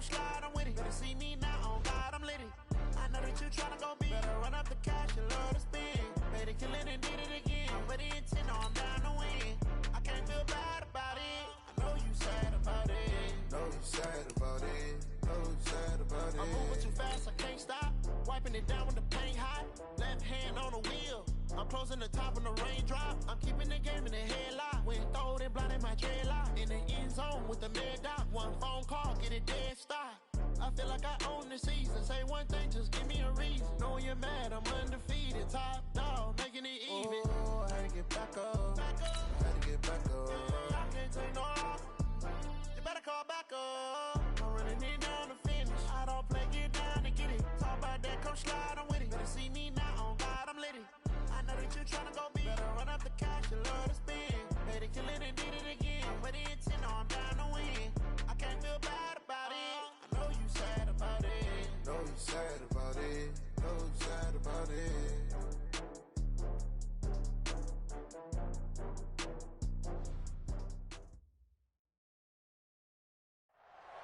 come slide, I'm with it. Better see me now, on God, I'm litty. I know that you tryna go big. Better run up the cash, you love to spend. Better kill it and did it again. I'm with the intent, no, I'm down to win. I can't feel bad about it. I know you sad about it. Know you sad about it. Know you sad about it. I'm moving too fast, I can't stop. Wiping it down when the paint hot. Left hand on the wheel. I'm closing the top when the raindrop. I'm keeping the game in the headlock. When throwed and blinded my dreadlock. In the end zone with the mid dot. One phone call, get it dead stop. I feel like I own the season. Say one thing, just give me a reason. Knowing you're mad, I'm undefeated. Top dog, making it even. Oh, I had to get back up. I had to get back up. I can't take no off. You better call back up. I'm running it down to finish. I don't play, get down to get it. Talk about that, come slide, I'm with it. Better see me now, on God, I'm litty. I know that you tryna go big. Better run up the cash, you love to spend. Better kill it and did it again. With the intent, no, I'm down to win. I can't feel bad about it. I know you sad about it. Know you sad about it. Know you sad about it.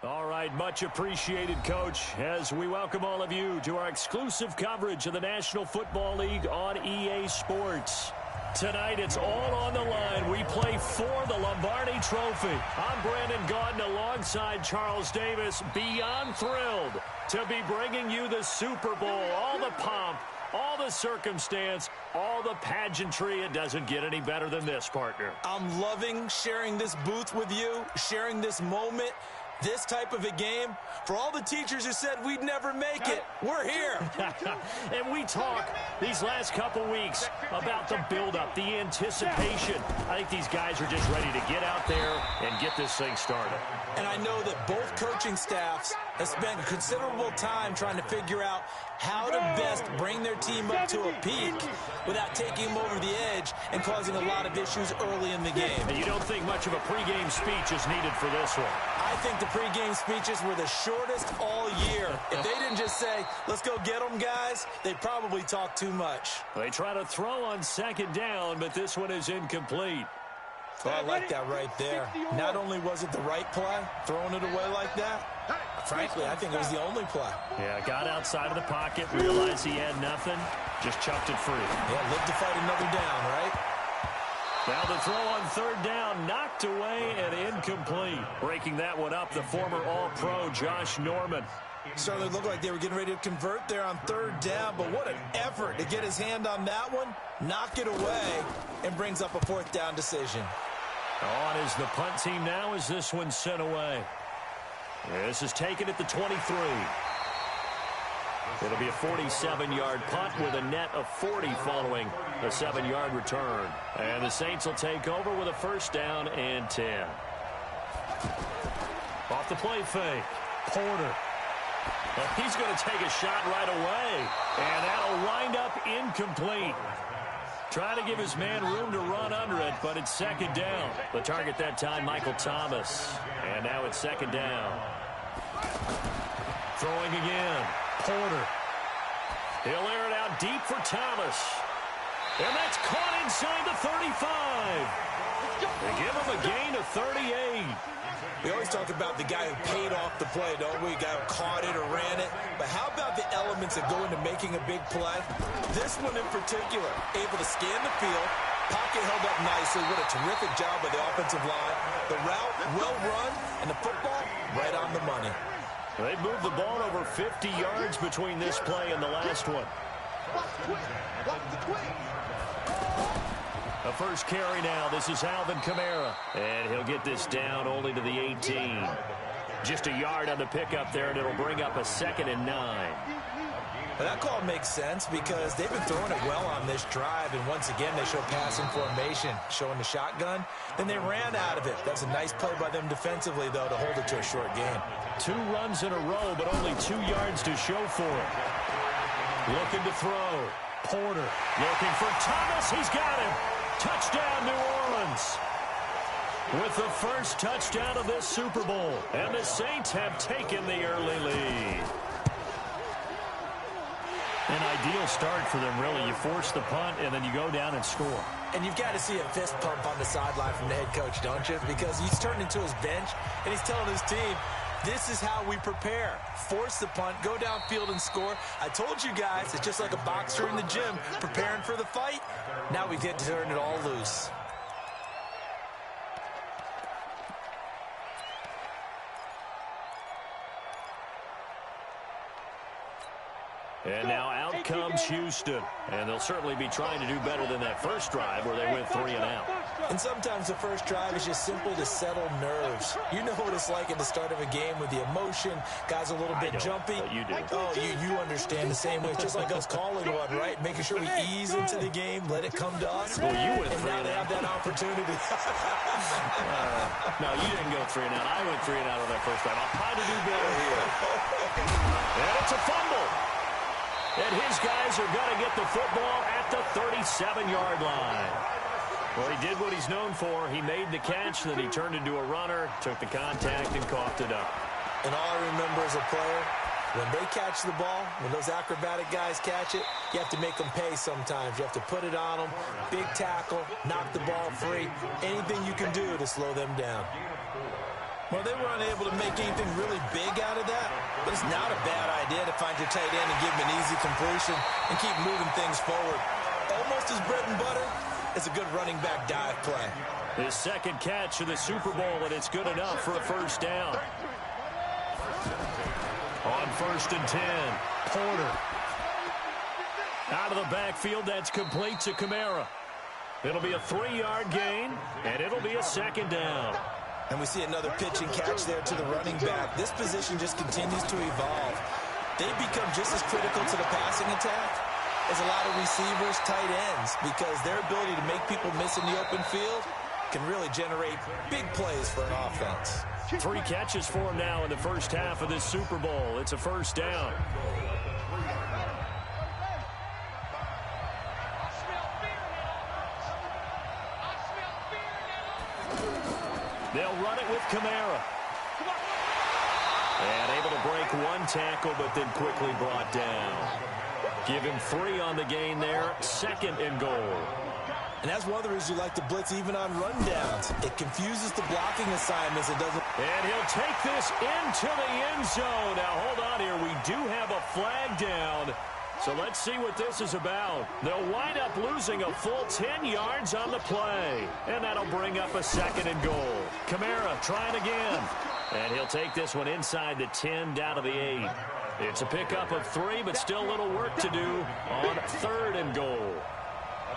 All right, much appreciated, Coach, as we welcome all of you to our exclusive coverage of the National Football League on EA Sports. Tonight, it's all on the line. We play for the Lombardi Trophy. I'm Brandon Gaudin alongside Charles Davis, beyond thrilled to be bringing you the Super Bowl, all the pomp, all the circumstance, all the pageantry. It doesn't get any better than this, partner. I'm loving sharing this booth with you, sharing this moment. This type of a game, for all the teachers who said we'd never make it, we're here. And we talk these last couple weeks about the buildup, the anticipation. I think these guys are just ready to get out there and get this thing started. And I know that both coaching staffs have spent considerable time trying to figure out how to best bring their team up to a peak without taking them over the edge and causing a lot of issues early in the game. And you don't think much of a pregame speech is needed for this one? I think the pregame speeches were the shortest all year. If they didn't just say, let's go get them, guys, they probably talk too much. They try to throw on second down, but this one is incomplete. Well, I like that right there. Not only was it the right play, throwing it away like that, frankly, I think it was the only play. Yeah, got outside of the pocket, realized he had nothing, just chucked it free. Yeah, lived to fight another down, right? Now the throw on third down, knocked away and incomplete. Breaking that one up, the former All-Pro Josh Norman. Certainly looked like they were getting ready to convert there on third down, but what an effort to get his hand on that one, knock it away, and brings up a fourth down decision. On is the punt team now as this one's sent away. This is taken at the 23. It'll be a 47-yard punt with a net of 40 following a 7-yard return. And the Saints will take over with a first down and 10. Off the play fake. Porter. Well, he's going to take a shot right away. And that'll wind up incomplete. Trying to give his man room to run under it, but it's second down. The target that time, Michael Thomas. And now it's second down. Throwing again. Porter. He'll air it out deep for Thomas. And that's caught inside the 35. They give him a gain of 38. We always talk about the guy who paid off the play, don't we? The guy who caught it or ran it. But how about the elements that go into making a big play? This one in particular, able to scan the field, pocket held up nicely. What a terrific job by the offensive line. The route, well run, and the football, right on the money. They moved the ball over 50 yards between this play and the last one. A first carry now. This is Alvin Kamara. And he'll get this down only to the 18. Just a yard on the pickup there, and it'll bring up a 2nd and 9. Well, that call makes sense because they've been throwing it well on this drive, and once again they show passing formation, showing the shotgun. Then they ran out of it. That's a nice play by them defensively, though, to hold it to a short game. 2 runs in a row, but only 2 yards to show for it. Looking to throw. Porter looking for Thomas. He's got him. Touchdown, New Orleans. With the first touchdown of this Super Bowl. And the Saints have taken the early lead. An ideal start for them, really. You force the punt, and then you go down and score. And you've got to see a fist pump on the sideline from the head coach, don't you? Because he's turned into his bench, and he's telling his team, This is how we prepare. Force the punt, go downfield and score. I told you guys, it's just like a boxer in the gym preparing for the fight. Now we get to turn it all loose. And now out comes Houston. And they'll certainly be trying to do better than that first drive where they went 3 and out. And sometimes the first drive is just simply to settle nerves. You know what it's like at the start of a game with the emotion. Guys a little bit jumpy. But you do. Oh, you understand the same way. It's just like us calling one, right? Making sure we ease into the game, let it come to us. Well, you went and 3 now and they out. have that opportunity. No, you didn't go 3 and out. I went 3 and out on that first drive. I'll try to do better here. And it's a fumble. And his guys are going to get the football at the 37-yard line. Well, he did what he's known for. He made the catch, then he turned into a runner, took the contact, and coughed it up. And all I remember as a player, when they catch the ball, when those acrobatic guys catch it, you have to make them pay sometimes. You have to put it on them, big tackle, knock the ball free, anything you can do to slow them down. Well, they were unable to make anything really big out of that, but it's not a bad idea to find your tight end and give him an easy completion and keep moving things forward. Almost as bread and butter as a good running back dive play. His second catch of the Super Bowl, and it's good enough for a first down. On 1st and 10, Porter. Out of the backfield, that's complete to Kamara. It'll be a 3-yard gain, and it'll be a second down. And we see another pitch and catch there to the running back. This position just continues to evolve. They become just as critical to the passing attack as a lot of receivers, tight ends, because their ability to make people miss in the open field can really generate big plays for an offense. 3 catches for him now in the first half of this Super Bowl. It's a first down. They'll run it with Kamara. And able to break 1 tackle, but then quickly brought down. Give him 3 on the gain there. 2nd and goal. And that's one of the reasons you like to blitz even on rundowns. It confuses the blocking assignments. It doesn't. And he'll take this into the end zone. Now, hold on here. We do have a flag down. So let's see what this is about. They'll wind up losing a full 10 yards on the play. And that'll bring up a 2nd and goal. Kamara trying again. And he'll take this one inside the 10, down to the 8. It's a pickup of 3, but still a little work to do on 3rd and goal.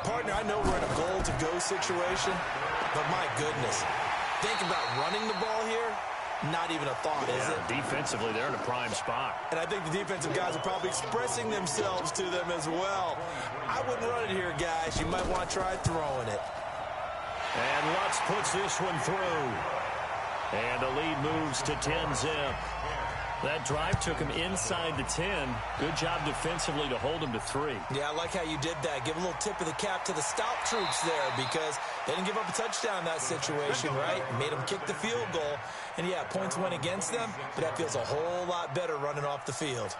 Partner, I know we're in a goal-to-go situation, but my goodness. Think about running the ball here. Not even a thought, is it? Defensively, they're in a prime spot. And I think the defensive guys are probably expressing themselves to them as well. I wouldn't run it here, guys. You might want to try throwing it. And Lutz puts this one through. And the lead moves to 10-zip. That drive took him inside the 10. Good job defensively to hold him to 3. Yeah, I like how you did that. Give a little tip of the cap to the stout troops there because they didn't give up a touchdown in that situation, right? Made them kick the field goal. And, yeah, points went against them, but that feels a whole lot better running off the field.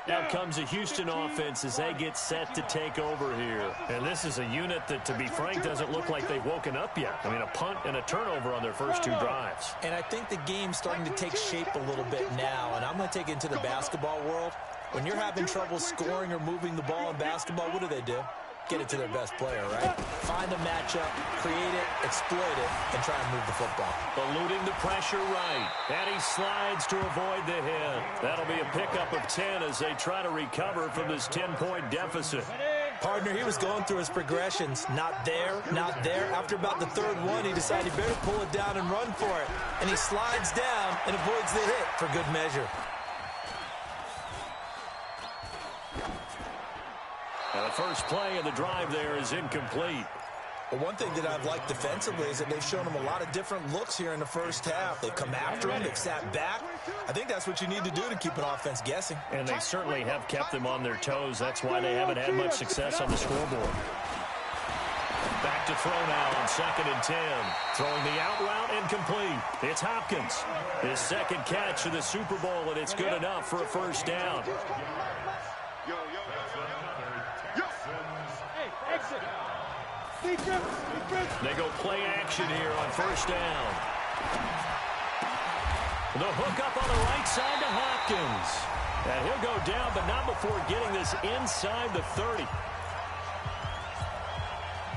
Now comes a Houston offense as they get set to take over here. And this is a unit that, to be frank, doesn't look like they've woken up yet. I mean, a punt and a turnover on their first 2 drives. And I think the game's starting to take shape a little bit now. And I'm going to take it into the basketball world. When you're having trouble scoring or moving the ball in basketball, what do? Get it to their best player, right? Find a matchup, create it, exploit it, and try and move the football. Eluding the pressure right. And he slides to avoid the hit. That'll be a pickup of 10 as they try to recover from this 10-point deficit. Partner, he was going through his progressions. Not there, not there. After about the 3rd one, he decided he better pull it down and run for it. And he slides down and avoids the hit for good measure. And the first play of the drive there is incomplete. Well, one thing that I've liked defensively is that they've shown him a lot of different looks here in the first half. They've come after him. They've sat back. I think that's what you need to do to keep an offense guessing. And they certainly have kept them on their toes. That's why they haven't had much success on the scoreboard. Back to throw now on 2nd and 10. Throwing the out route incomplete. It's Hopkins. His 2nd catch of the Super Bowl, and it's good enough for a first down. They go play action here on first down. The hook up on the right side to Hopkins. And he'll go down, but not before getting this inside the 30.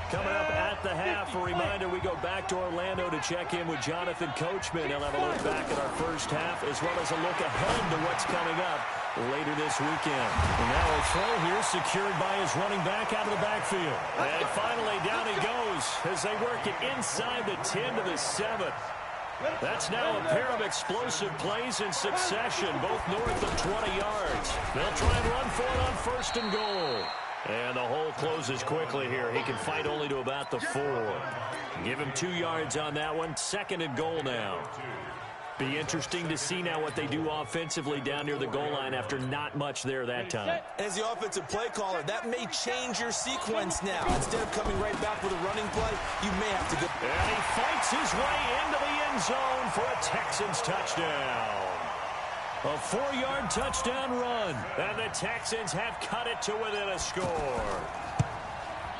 Coming up at the half, a reminder, we go back to Orlando to check in with Jonathan Coachman. He'll have a look back at our first half, as well as a look ahead to what's coming up later this weekend. And now a throw here secured by his running back out of the backfield. And finally, down he goes as they work it inside the 10 to the 7. That's now a pair of explosive plays in succession, both north of 20 yards. They'll try and run for it on 1st and goal. And the hole closes quickly here. He can fight only to about the 4. Give him 2 yards on that one. 2nd and goal now. Be interesting to see now what they do offensively down near the goal line after not much there that time. As the offensive play caller, that may change your sequence now. Instead of coming right back with a running play, you may have to go. And he fights his way into the end zone for a Texans touchdown. A 4-yard touchdown run. And the Texans have cut it to within a score.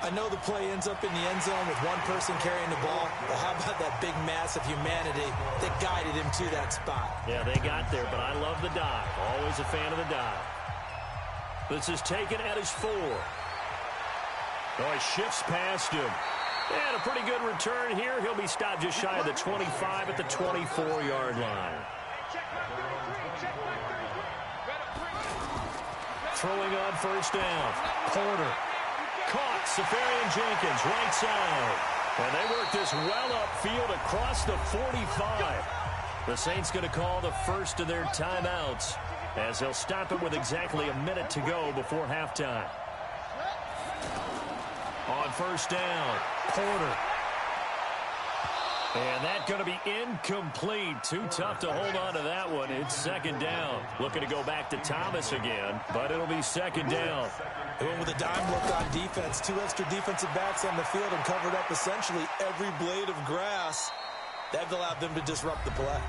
I know the play ends up in the end zone with one person carrying the ball, but how about that big mass of humanity that guided him to that spot? Yeah, they got there, but I love the dive. Always a fan of the dive. This is taken at his 4. Oh, he shifts past him. And a pretty good return here. He'll be stopped just shy of the 25 at the 24-yard line. Throwing on 1st down. Porter. Caught. Safarian Jenkins, right side. And they work this well upfield across the 45. The Saints going to call the first of their timeouts as they'll stop it with exactly a minute to go before halftime. On 1st down, Porter. And that's going to be incomplete. Too tough to hold on to that one. It's 2nd down. Looking to go back to Thomas again, but it'll be 2nd down. They went with a dime look on defense. 2 extra defensive backs on the field and covered up essentially every blade of grass. That allowed them to disrupt the play.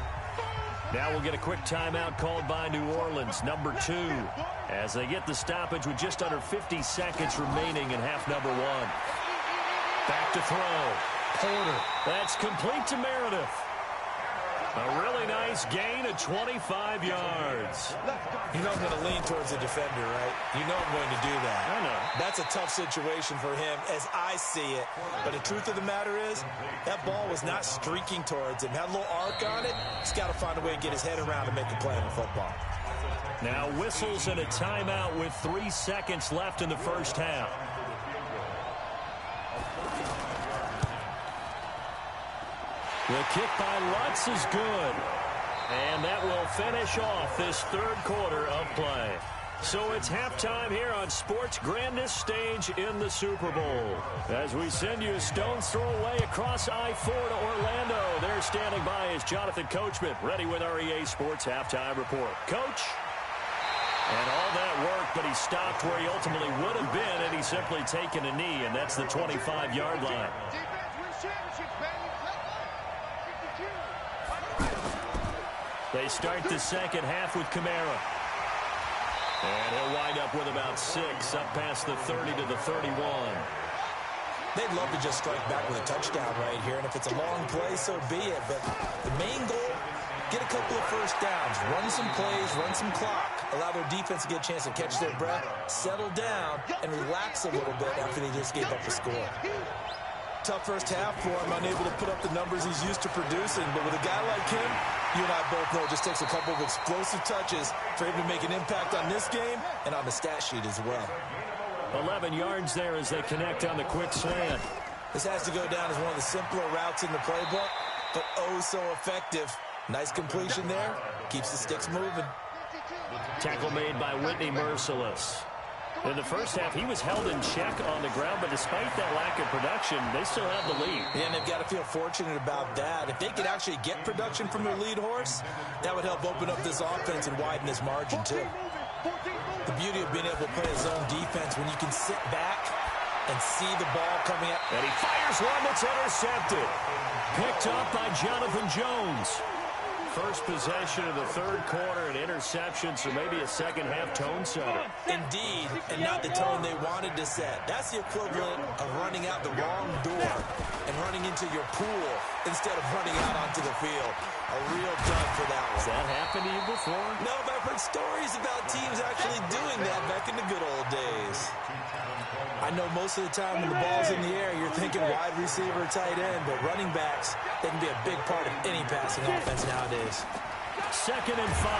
Now we'll get a quick timeout called by New Orleans, number 2, as they get the stoppage with just under 50 seconds remaining in half number 1. Back to throw. Porter. That's complete to Meredith. A really nice gain of 25 yards. You know I'm going to lean towards the defender, right? You know I'm going to do that. I know. That's a tough situation for him as I see it. But the truth of the matter is, that ball was not streaking towards him. Had a little arc on it. He's got to find a way to get his head around and make a play in the football. Now whistles and a timeout with 3 seconds left in the first half. The kick by Lutz is good. And that will finish off this 3rd quarter of play. So it's halftime here on sports' grandest stage in the Super Bowl. As we send you a stone's throw away across I-4 to Orlando. There standing by is Jonathan Coachman, ready with our EA Sports Halftime Report. Coach? And all that work, but he stopped where he ultimately would have been, and he's simply taken a knee, and that's the 25-yard line. They start the second half with Kamara. And he'll wind up with about 6, up past the 30 to the 31. They'd love to just strike back with a touchdown right here, and if it's a long play, so be it. But the main goal, get a couple of first downs, run some plays, run some clock, allow their defense to get a chance to catch their breath, settle down, and relax a little bit after they just gave up the score. Tough first half for him, unable to put up the numbers he's used to producing. But with a guy like him, you and I both know it just takes a couple of explosive touches for him to make an impact on this game and on the stat sheet as well. 11 yards there as they connect on the quick slant. This has to go down as one of the simpler routes in the playbook, but oh so effective. Nice completion there. Keeps the sticks moving. Tackle made by Whitney Merciless. In the first half, he was held in check on the ground, but despite that lack of production, they still have the lead. Yeah, and they've got to feel fortunate about that. If they could actually get production from their lead horse, that would help open up this offense and widen this margin, too. The beauty of being able to play a zone defense when you can sit back and see the ball coming out. And he fires one that's intercepted. Picked up by Jonathan Jones. First possession of the third quarter, an interception, so maybe a second-half tone setter. Indeed, and not the tone they wanted to set. That's the equivalent of running out the wrong door and running into your pool instead of running out onto the field. A real dud for that one. Has that happened to you before? No, but I've heard stories about teams actually doing that back in the good old days. I know most of the time when the ball's in the air, you're thinking wide receiver, tight end, but running backs, they can be a big part of any passing offense nowadays. 2nd and 5.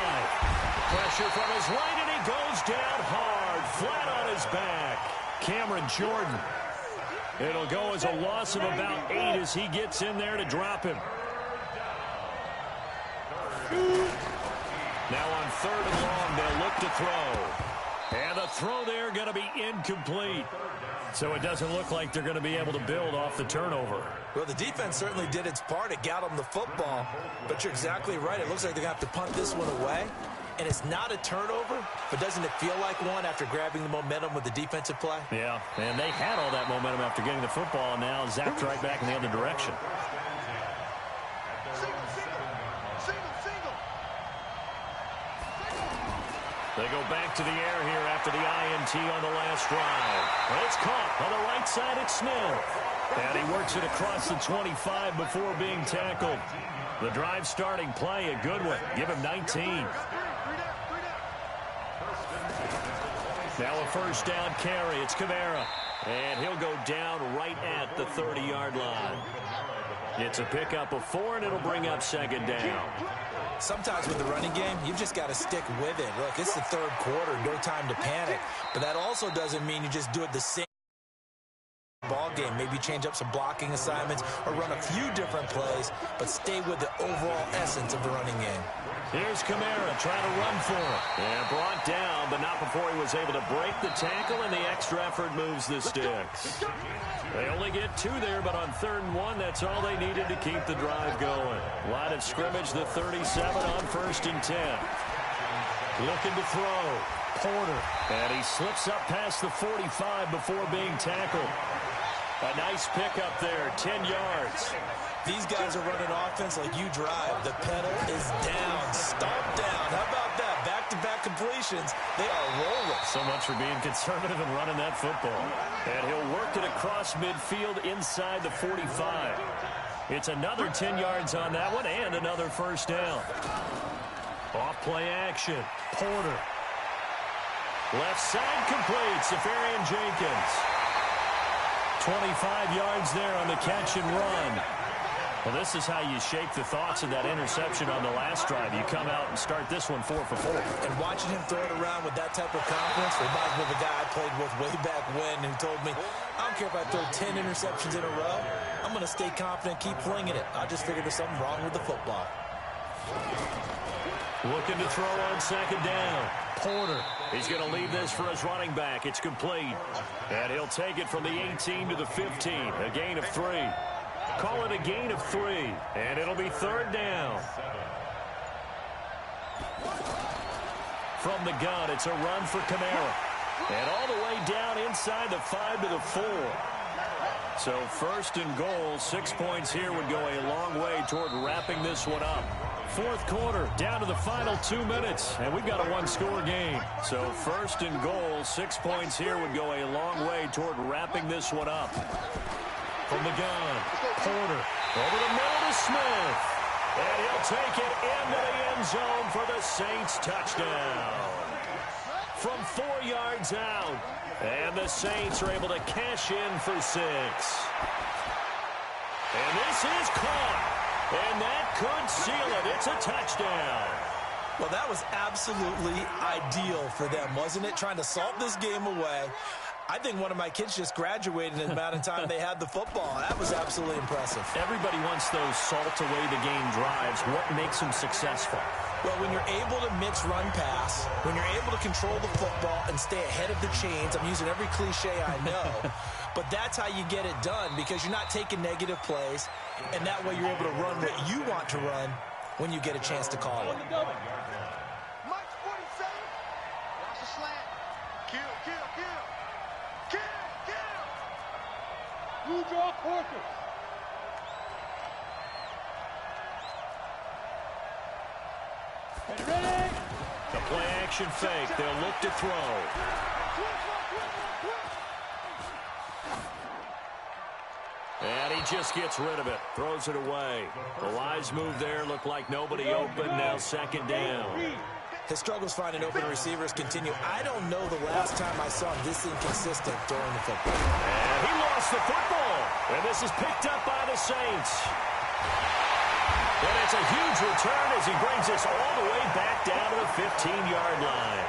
Pressure from his right, and he goes down hard, flat on his back. Cameron Jordan. It'll go as a loss of about 8 as he gets in there to drop him. Now on 3rd and long, they'll look to throw. And the throw there going to be incomplete. So it doesn't look like they're going to be able to build off the turnover. Well, the defense certainly did its part. It got them the football. But you're exactly right. It looks like they're going to have to punt this one away. And it's not a turnover, but doesn't it feel like one after grabbing the momentum with the defensive play? Yeah, and they had all that momentum after getting the football, and now zapped right back in the other direction. They go back to the air here after the INT on the last drive. And it's caught on the right side at Smith. And he works it across the 25 before being tackled. The drive starting play, a good one. Give him 19. Now a first down carry. It's Kamara. And he'll go down right at the 30-yard line. It's a pickup of 4, and it'll bring up 2nd down. Sometimes with the running game, you've just got to stick with it. Look, it's the 3rd quarter, no time to panic. But that also doesn't mean you just do it the same ball game. Maybe change up some blocking assignments or run a few different plays, but stay with the overall essence of the running game. Here's Kamara trying to run for it. And brought down, but not before he was able to break the tackle, and the extra effort moves the sticks. They only get 2 there, but on 3rd and 1, that's all they needed to keep the drive going. Line of scrimmage, the 37 on 1st and 10. Looking to throw. Porter. And he slips up past the 45 before being tackled. A nice pickup there, 10 yards. These guys are running offense like you drive. The pedal is down, stomp down. How about that? Back-to-back completions. They are rolling. So much for being conservative and running that football. And he'll work it across midfield inside the 45. It's another 10 yards on that one and another first down. Off play action. Porter. Left side complete. Safarian Jenkins. 25 yards there on the catch and run. Well, this is how you shake the thoughts of that interception on the last drive. You come out and start this one 4 for 4. And watching him throw it around with that type of confidence reminds me of a guy I played with way back when who told me, I don't care if I throw 10 interceptions in a row. I'm going to stay confident, keep flinging it. I just figured there's something wrong with the football. Looking to throw on 2nd down. Porter. He's going to leave this for his running back. It's complete. And he'll take it from the 18 to the 15. A gain of 3. Call it a gain of 3. And it'll be 3rd down. From the gun, it's a run for Kamara. And all the way down inside the 5 to the 4. So 1st and goal, 6 points here would go a long way toward wrapping this one up. 4th quarter, down to the final 2 minutes, and we've got a one-score game. So 1st and goal, 6 points here would go a long way toward wrapping this one up. From the gun, Porter, over the middle to Smith. And he'll take it into the end zone for the Saints touchdown. From 4 yards out, and the Saints are able to cash in for 6. And this is caught. And that could seal it. It's a touchdown. Well, that was absolutely ideal for them, wasn't it? Trying to salt this game away. I think one of my kids just graduated in the amount of time they had the football. That was absolutely impressive. Everybody wants those salt-away-the-game drives. What makes them successful? Well, when you're able to mix run-pass, when you're able to control the football and stay ahead of the chains, I'm using every cliche I know, but that's how you get it done because you're not taking negative plays, and that way you're able to run what you want to run when you get a chance to call it. March 47. Watch the slant. Kill, kill, kill. Kill, kill. You draw quarters. The play action fake. They'll look to throw. And he just gets rid of it. Throws it away. The wise move there. Looked like nobody open. Now second down. His struggles finding open receivers continue. I don't know the last time I saw him this inconsistent throwing the football. And he lost the football. And this is picked up by the Saints. And it's a huge return as he brings us all the way back down to the 15-yard line.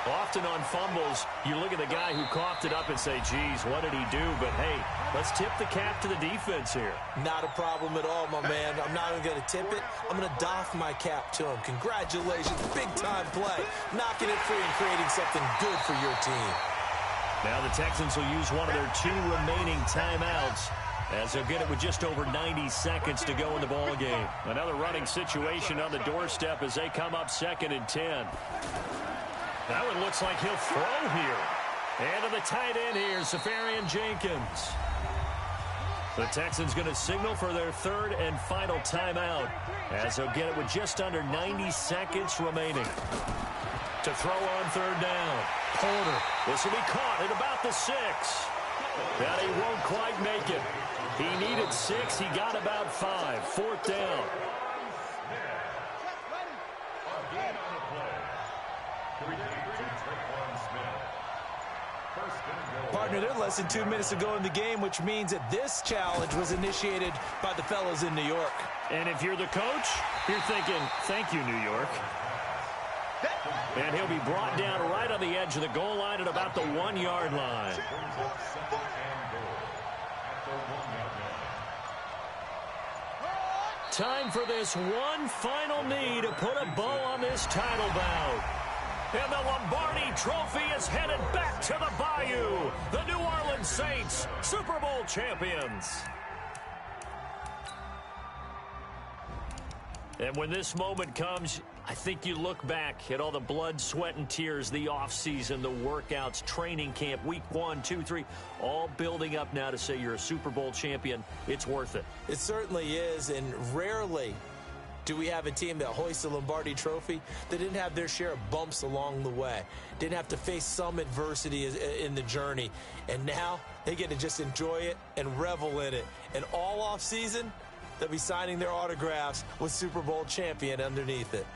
Often on fumbles, you look at the guy who coughed it up and say, geez, what did he do? But, hey, let's tip the cap to the defense here. Not a problem at all, my man. I'm not even going to tip it. I'm going to doff my cap to him. Congratulations. Big-time play. Knocking it free and creating something good for your team. Now the Texans will use one of their 2 remaining timeouts as they'll get it with just over 90 seconds to go in the ball game. Another running situation on the doorstep as they come up 2nd and 10. That one looks like he'll throw here. And to the tight end here, Safarian Jenkins. The Texans going to signal for their 3rd and final timeout as they'll get it with just under 90 seconds remaining. To throw on 3rd down. Porter. This will be caught at about the 6. And he won't quite make it. He needed 6. He got about 5. 4th down. Partner, they're less than 2 minutes to go in the game, which means that this challenge was initiated by the fellas in New York. And if you're the coach, you're thinking, thank you, New York. And he'll be brought down right on the edge of the goal line at about the 1-yard line. Time for this one final knee to put a bow on this title bout. And the Lombardi Trophy is headed back to the Bayou. The New Orleans Saints, Super Bowl champions. And when this moment comes, I think you look back at all the blood, sweat, and tears, the offseason, the workouts, training camp, week 1, 2, 3, all building up now to say you're a Super Bowl champion. It's worth it. It certainly is, and rarely do we have a team that hoists a Lombardi Trophy that didn't have their share of bumps along the way, didn't have to face some adversity in the journey, and now they get to just enjoy it and revel in it. And all offseason, they'll be signing their autographs with Super Bowl champion underneath it.